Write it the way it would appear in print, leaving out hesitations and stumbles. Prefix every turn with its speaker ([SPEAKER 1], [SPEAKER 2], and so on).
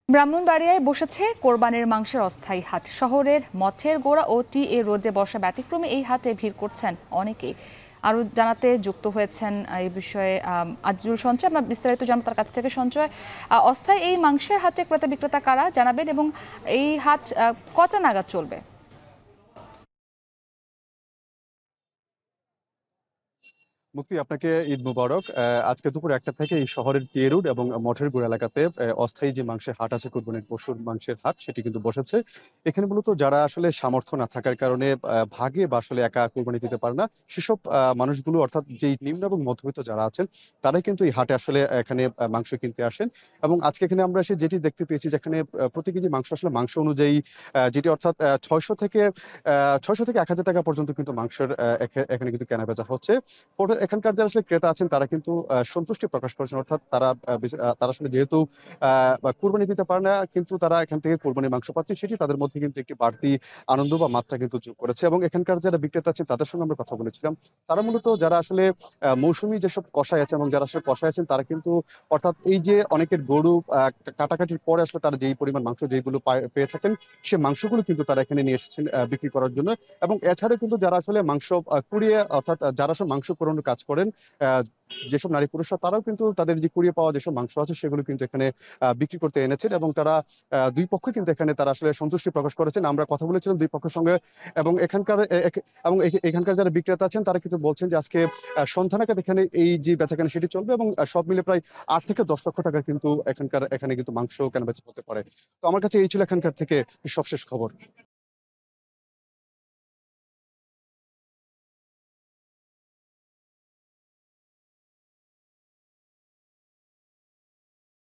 [SPEAKER 1] ব্রাহ্মণবাড়িয়ায় বসেছে কোরবানির মাংসের অস্থায়ী হাট। শহরের মঠের গোড়া ও টি রোডে বসা ব্যতিক্রমে এই হাটে ভিড় করছেন অনেকেই। আরো জানাতে যুক্ত হয়েছেন এই বিষয়ে আজিজুল সঞ্চয়। আমরা বিস্তারিত জানবো তার কাছ থেকে। সঞ্চয়, অস্থায়ী এই মাংসের হাটে ক্রেতা বিক্রেতা কারা জানাবেন, এবং এই হাট কটা নাগাদ চলবে?
[SPEAKER 2] মুক্তি, আপনাকে ঈদ মুবারক। আজকে দুপুর ১টা থেকে এই শহরের টি রোড এবং মঠের গোড়া এলাকাতে অস্থায়ী যে মাংসের হাট আছে, কোরবানির পশুর মাংসের হাট, সেটি কিন্তু বসেছে। এখানে মূলত যারা আসলে সামর্থ্য না থাকার কারণে ভাগে বা আসলে একা কোরবানি দিতে পারে না, সেসব মানুষগুলো, অর্থাৎ যেই নিম্ন এবং মধ্যবিত্ত যারা আছেন, তারাই কিন্তু এই হাটে আসলে এখানে মাংস কিনতে আসেন। এবং আজকে এখানে আমরা এসে যেটি দেখতে পেয়েছি, যেখানে প্রতি কেজি মাংস আসলে মাংস অনুযায়ী যেটি অর্থাৎ ৬০০ থেকে ১,০০০ টাকা পর্যন্ত কিন্তু মাংসের এখানে কিন্তু কেনাবেচা হচ্ছে। এখানকার যারা আসলে ক্রেতা আছেন, তারা কিন্তু সন্তুষ্টি প্রকাশ করেছেন। অর্থাৎ তারা আসলে যেহেতু কুরবানি দিতে পারে না, কিন্তু তারা এখান থেকে কুরবানির মাংস পাচ্ছে, সেটি তাদের মধ্যে কিন্তু একটি বাড়তি আনন্দ বা মাত্রা কিন্তু যোগ করেছে। এবং এখানকার যারা বিক্রেতা আছেন, তাদের সঙ্গে আমরা কথা বলেছিলাম। তারা মূলত যারা আসলে মৌসুমী যেসব কসাই আছে এবং যারা আসলে কসাই আছেন, তারা কিন্তু, অর্থাৎ এই যে অনেকের গরু কাটাকাটির পরে আসলে তারা যেই পরিমাণ মাংস যেগুলো পেয়ে থাকেন, সে মাংসগুলো কিন্তু তারা এখানে নিয়ে এসেছেন বিক্রি করার জন্য। এবং এছাড়া কিন্তু যারা আসলে মাংস কুড়িয়ে, অর্থাৎ যারা আসলে মাংস কুড়ানোর কাজ করেন, আহ, যেসব নারী পুরুষরা, তারাও কিন্তু তাদের যে কুড়িয়ে পাওয়া যেসব মাংস আছে, সেগুলো কিন্তু এখানে বিক্রি করতে এনেছেন। এবং তারা দুই পক্ষ কিন্তু এখানে তারা আসলে সন্তুষ্টি প্রকাশ করেছেন। আমরা কথা বলেছিলাম দুই পক্ষের সঙ্গে। এবং এখানকার যারা বিক্রেতা আছেন, তারা কিন্তু বলছেন যে আজকে সন্ধ্যা নাগাদ এখানে এই যে বেচাকেনা সেটি চলবে, এবং সব মিলে প্রায় ৮ থেকে ১০ লক্ষ টাকা কিন্তু এখানে কিন্তু মাংস কেনাবেচা হতে পারে। তো আমার কাছে এই ছিল এখানকার থেকে সবশেষ খবর।